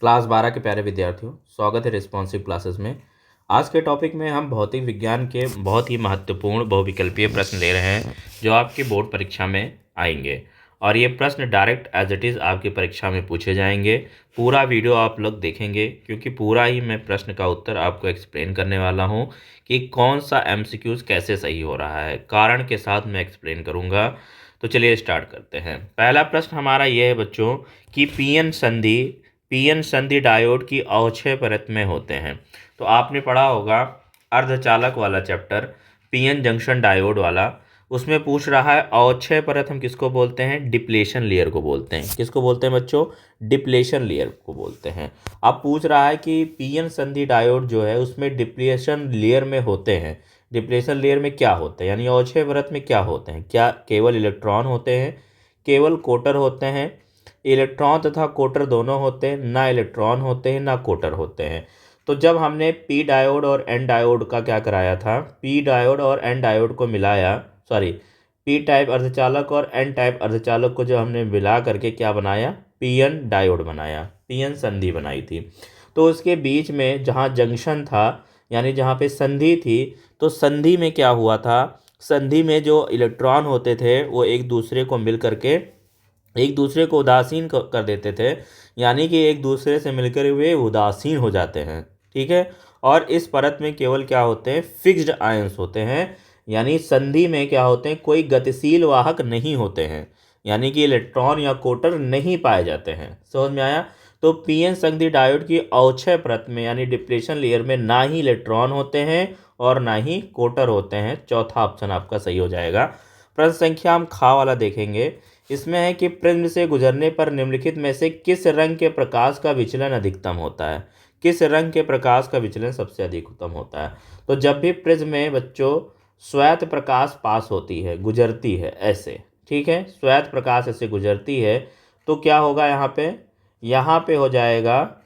Class 12 के प्यारे विद्यार्थियों, स्वागत है रिस्पॉन्सिव क्लासेस में। आज के टॉपिक में हम भौतिक विज्ञान के बहुत ही महत्वपूर्ण बहुविकल्पीय प्रश्न ले रहे हैं जो आपकी बोर्ड परीक्षा में आएंगे। और ये प्रश्न डायरेक्ट एज इट इज़ आपकी परीक्षा में पूछे जाएंगे। पूरा वीडियो आप लोग देखेंगे क्योंकि पूरा ही मैं प्रश्न का उत्तर आपको एक्सप्लेन करने वाला हूँ कि कौन सा एमसीक्यूज़ कैसे सही हो रहा है, कारण के साथ मैं एक्सप्लेन करूँगा। तो चलिए स्टार्ट करते हैं। पहला प्रश्न हमारा ये है बच्चों कि पीएन संधि डायोड की अवक्षय परत में होते हैं। तो आपने पढ़ा होगा अर्धचालक वाला चैप्टर, पीएन जंक्शन डायोड वाला। उसमें पूछ रहा है अवक्षय परत हम किसको बोलते हैं? डिप्लेशन लेयर को बोलते हैं। किसको बोलते हैं बच्चों? डिप्लेशन लेयर को बोलते हैं। अब पूछ रहा है कि पीएन संधि डायोड जो है उसमें डिप्लेशन लेयर में होते हैं। डिप्लेशन लेयर में क्या होते हैं, यानी अवक्षय परत में क्या होते हैं? क्या केवल इलेक्ट्रॉन होते हैं, केवल कोटर होते हैं? इलेक्ट्रॉन तथा कोटर दोनों होते हैं, ना इलेक्ट्रॉन होते हैं ना कोटर होते हैं। तो जब हमने पी डायोड और एन डायोड का क्या कराया था, पी डायोड और एन डायोड को मिलाया, पी टाइप अर्धचालक और एन टाइप अर्धचालक को जो हमने मिला करके क्या बनाया, पीएन डायोड बनाया, पीएन संधि बनाई थी। तो उसके बीच में जहाँ जंक्शन था, यानी जहाँ पे संधि थी, तो संधि में क्या हुआ था, संधि में जो इलेक्ट्रॉन होते थे वो एक दूसरे को मिल करके एक दूसरे को उदासीन कर देते थे, यानी कि एक दूसरे से मिलकर वे उदासीन हो जाते हैं। ठीक है। और इस परत में केवल क्या होते हैं, फिक्स्ड आयंस होते हैं, यानी संधि में क्या होते हैं, कोई गतिशील वाहक नहीं होते हैं, यानी कि इलेक्ट्रॉन या कोटर नहीं पाए जाते हैं। समझ में आया? तो पीएन संधि डायोड की अवक्षय परत में यानी डिप्लेशन लेयर में ना ही इलेक्ट्रॉन होते हैं और ना ही कोटर होते हैं। चौथा ऑप्शन आपका सही हो जाएगा। प्रश्न संख्या हम खा वाला देखेंगे। इसमें है कि प्रिज्म से गुजरने पर निम्नलिखित में से किस रंग के प्रकाश का विचलन अधिकतम होता है? किस रंग के प्रकाश का विचलन सबसे अधिकतम होता है? तो जब भी प्रिज्म में बच्चों श्वेत प्रकाश पास होती है, गुजरती है ऐसे, ठीक है, श्वेत प्रकाश ऐसे गुजरती है, तो क्या होगा यहाँ पे हो जाएगा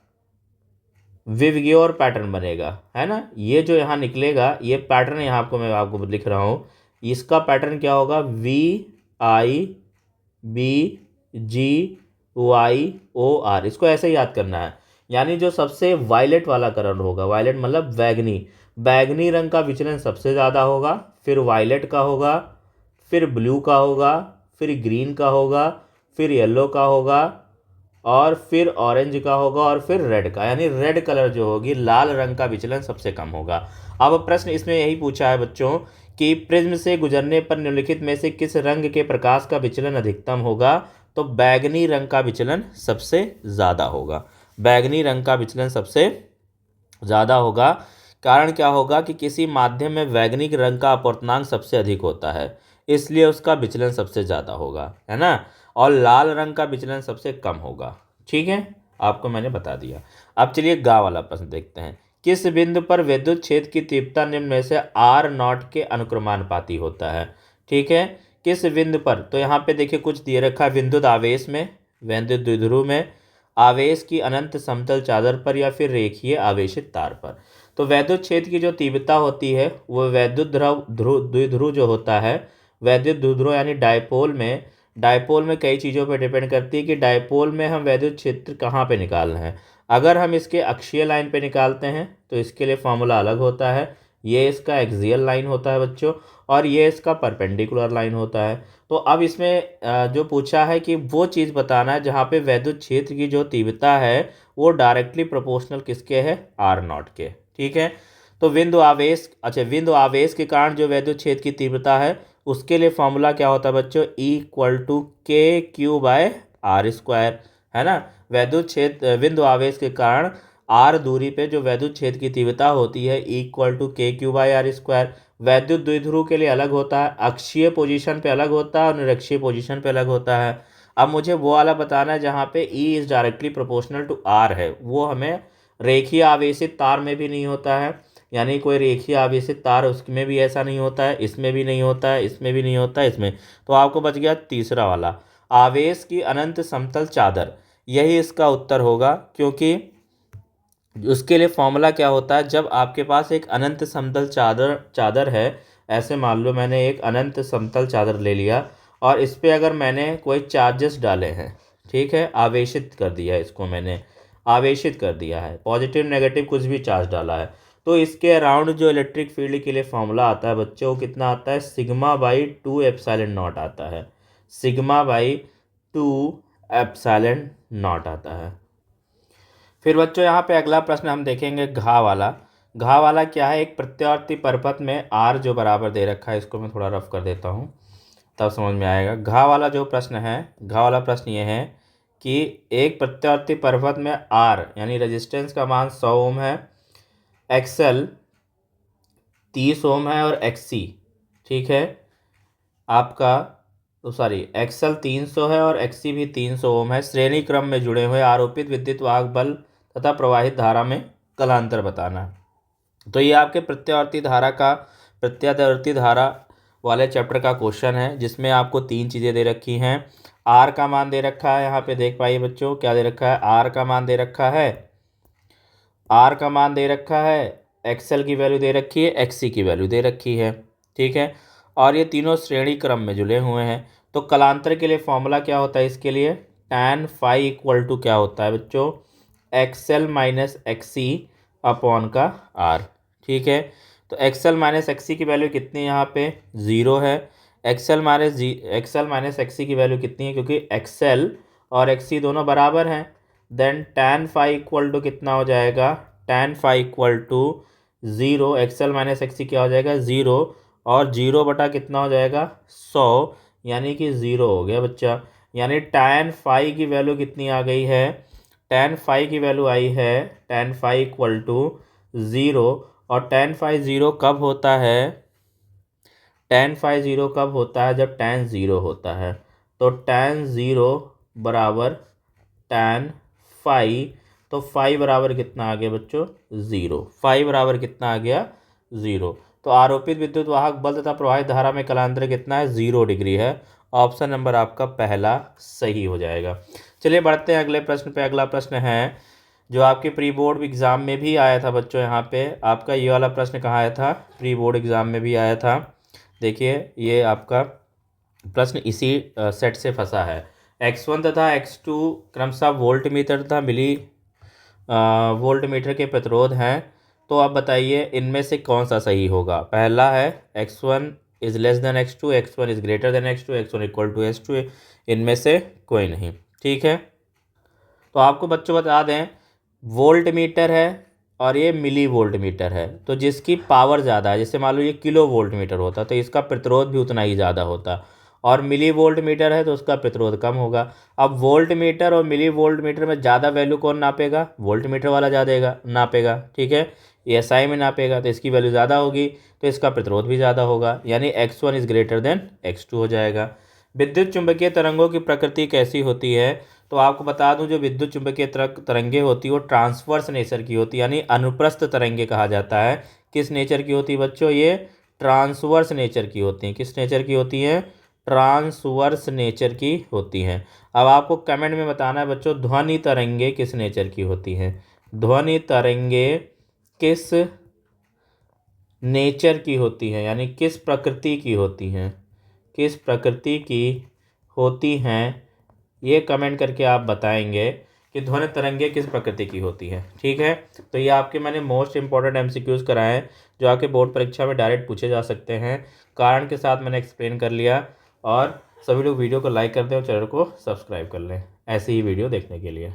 विवग्योर पैटर्न बनेगा, है ना। ये जो यहाँ निकलेगा, ये पैटर्न यहाँ मैं आपको लिख रहा हूँ, इसका पैटर्न क्या होगा, VIBGYOR। इसको ऐसे ही याद करना है। यानी जो सबसे वायलेट वाला कलर होगा, वायलेट मतलब बैगनी रंग का विचलन सबसे ज़्यादा होगा, फिर वायलेट का होगा, फिर ब्लू का होगा, फिर ग्रीन का होगा, फिर येलो का होगा, और फिर ऑरेंज का होगा, और फिर रेड का, यानी रेड कलर जो होगी, लाल रंग का विचलन सबसे कम होगा। अब प्रश्न इसमें यही पूछा है बच्चों कि प्रिज्म से गुजरने पर निम्नलिखित में से किस रंग के प्रकाश का विचलन अधिकतम होगा? तो बैगनी रंग का विचलन सबसे ज़्यादा होगा। बैगनी रंग का विचलन सबसे ज़्यादा होगा। कारण क्या होगा कि किसी माध्यम में बैगनी रंग का अपवर्तनांक सबसे अधिक होता है, इसलिए उसका विचलन सबसे ज़्यादा होगा, है ना। और लाल रंग का विचलन सबसे कम होगा। ठीक है, आपको मैंने बता दिया। अब चलिए गा वाला प्रश्न देखते हैं। किस बिंदु पर विद्युत क्षेत्र की तीव्रता निम्न में से R0 के अनुक्रमानुपाती होता है? ठीक है, किस बिंदु पर? तो यहाँ पे देखिए कुछ दिए रखा है, विद्युत आवेश में, विद्युत द्विध्रुव में, आवेश की अनंत समतल चादर पर, या फिर रेखीय आवेशित तार पर। तो वैद्युत क्षेत्र की जो तीव्रता होती है वो वैद्युत द्विध्रुव जो होता है, वैद्युत द्विध्रुव यानी डायपोल में कई चीज़ों पर डिपेंड करती है कि डायपोल में हम वैद्युत क्षेत्र कहाँ पे निकाल रहे हैं। अगर हम इसके अक्षीय लाइन पे निकालते हैं तो इसके लिए फॉर्मूला अलग होता है, ये इसका एक्सियल लाइन होता है बच्चों, और ये इसका परपेंडिकुलर लाइन होता है। तो अब इसमें जो पूछा है कि वो चीज़ बताना है जहाँ पे वैद्युत क्षेत्र की जो तीव्रता है वो डायरेक्टली प्रोपोर्शनल किसके है, R0 के। ठीक है, तो बिंदु आवेश के कारण जो वैद्युत क्षेत्र की तीव्रता है उसके लिए फॉर्मूला क्या होता है बच्चों, E=KQ/R², है ना। वैद्युत क्षेत्र बिंदु आवेश के कारण R दूरी पे जो वैद्युत क्षेत्र की तीव्रता होती है E=KQ/R²। वैद्युत द्विध्रुव के लिए अलग होता है, अक्षीय पोजीशन पे अलग होता है और निरक्षीय पोजीशन पे अलग होता है। अब मुझे वो वाला बताना है जहाँ पे E is directly proportional to R है, वो हमें रेखीय आवेशित तार में भी नहीं होता है, यानी कोई रेखीय आवेशित तार उसमें भी ऐसा नहीं होता है, इसमें भी नहीं होता है, इसमें भी नहीं होता है, इसमें। तो आपको बच गया तीसरा वाला, आवेश की अनंत समतल चादर, यही इसका उत्तर होगा। क्योंकि उसके लिए फॉर्मूला क्या होता है, जब आपके पास एक अनंत समतल चादर है, ऐसे मान लो मैंने एक अनंत समतल चादर ले लिया और इस पर अगर मैंने कोई चार्जेस डाले हैं, ठीक है, आवेशित कर दिया इसको मैंने, आवेशित कर दिया है, पॉजिटिव नेगेटिव कुछ भी चार्ज डाला है, तो इसके अराउंड जो इलेक्ट्रिक फील्ड के लिए फॉर्मूला आता है बच्चों, वो कितना आता है, सिग्मा बाई 2 एप्सिलॉन नॉट आता है, सिग्मा बाई 2 एप्सिलॉन नॉट आता है। फिर बच्चों यहाँ पे अगला प्रश्न हम देखेंगे घा वाला। घा वाला क्या है, एक प्रत्यावर्ती परपथ में आर जो बराबर दे रखा है, इसको मैं थोड़ा रफ कर देता हूँ तब समझ में आएगा। घा वाला जो प्रश्न है, घा वाला प्रश्न ये है कि एक प्रत्यावर्ती परपथ में आर यानी रेजिस्टेंस का मान 100 ओम है, एक्सएल 30 ओम है और एक्सी, ठीक है आपका, तो सॉरी एक्सएल 300 है और एक्सी भी 300 ओम है, श्रेणी क्रम में जुड़े हुए, आरोपित विद्युत वाहक बल तथा प्रवाहित धारा में कलांतर बताना है। तो ये आपके प्रत्यावर्ती धारा वाले चैप्टर का क्वेश्चन है, जिसमें आपको 3 चीज़ें दे रखी हैं। आर का मान दे रखा है, यहाँ पे देख पाइए बच्चों क्या दे रखा है, आर का मान दे रखा है, आर का मान दे रखा है, एक्सएल की वैल्यू दे रखी है, एक्सी की वैल्यू दे रखी है, ठीक है, और ये तीनों श्रेणी क्रम में जुड़े हुए हैं। तो कलांतर के लिए फॉर्मूला क्या होता है इसके लिए, tan फाई इक्वल टू क्या होता है बच्चों, एक्सएल माइनस एक्सी अपॉन का आर, ठीक है। तो एक्सएल माइनस एक्सी की वैल्यू कितनी है, यहाँ पे 0 है, एक्सएल माइनस एक्सी की वैल्यू कितनी है, क्योंकि एक्सएल और एक्सी दोनों बराबर हैं, then tan phi equal to कितना हो जाएगा, tan phi equal to 0, XL minus XC क्या हो जाएगा 0, और 0 बटा कितना हो जाएगा 100, यानी कि 0 हो गया बच्चा। यानी tan फाई की वैल्यू कितनी आ गई है, tan फाई की वैल्यू आई है tan फाई इक्वल टू 0, और tan फाई 0 कब होता है, tan फाई 0 कब होता है, जब tan 0 होता है। तो tan 0 बराबर tan फाई, तो फाई बराबर कितना आ गया बच्चों 0, फाई बराबर कितना आ गया 0। तो आरोपित विद्युत वाहक बल तथा प्रवाहित धारा में कलांतर कितना है, 0 डिग्री है। ऑप्शन नंबर आपका पहला सही हो जाएगा। चलिए बढ़ते हैं अगले प्रश्न पे। अगला प्रश्न है जो आपके प्री बोर्ड एग्ज़ाम में भी आया था बच्चों, यहाँ पे आपका ये वाला प्रश्न कहाँ आया था, प्री बोर्ड एग्ज़ाम में भी आया था। देखिए ये आपका प्रश्न इसी सेट से फंसा है। x1 तथा x2 क्रमशः वोल्ट मीटर तथा मिली वोल्ट मीटर के प्रतिरोध हैं, तो आप बताइए इनमें से कौन सा सही होगा। पहला है x1 is less than x2, x1 is greater than x2, x1 equal to x2, इनमें से कोई नहीं, ठीक है। तो आपको बच्चों बता दें, वोल्ट मीटर है और ये मिली वोल्ट मीटर है, तो जिसकी पावर ज़्यादा है, जैसे मान लो ये किलो वोल्ट मीटर होता तो इसका प्रतिरोध भी उतना ही ज़्यादा होता, और मिली वोल्ट मीटर है तो उसका प्रतिरोध कम होगा। अब वोल्ट मीटर और मिली वोल्ट मीटर में ज़्यादा वैल्यू कौन नापेगा, वोल्ट मीटर वाला ज़्यादा नापेगा, ठीक है, ये एसआई में नापेगा तो इसकी वैल्यू ज़्यादा होगी, तो इसका प्रतिरोध भी ज़्यादा होगा, यानी x1 is greater than x2 हो जाएगा। विद्युत चुंबकीय तरंगों की प्रकृति कैसी होती है, तो आपको बता दूं जो विद्युत चुंबकीय तरंगे होती है वो ट्रांसवर्स नेचर की होती है, यानी अनुप्रस्थ तरंगे कहा जाता है। किस नेचर की होती है बच्चों, ये ट्रांसवर्स नेचर की होती हैं। किस नेचर की होती हैं, ट्रांसवर्स नेचर की होती हैं। अब आपको कमेंट में बताना है बच्चों, ध्वनि तरंगे किस नेचर की होती हैं, ध्वनि तरंगे किस नेचर की होती हैं, यानी किस प्रकृति की होती हैं, किस प्रकृति की होती हैं, ये कमेंट करके आप बताएंगे कि ध्वनि तरंगे किस प्रकृति की होती है, ठीक है। तो ये आपके मैंने मोस्ट इंपॉर्टेंट एमसीक्यूज़ कराए हैं जो आपके बोर्ड परीक्षा में डायरेक्ट पूछे जा सकते हैं, कारण के साथ मैंने एक्सप्लेन कर लिया। और सभी लोग वीडियो को लाइक कर दें और चैनल को सब्सक्राइब कर लें ऐसे ही वीडियो देखने के लिए।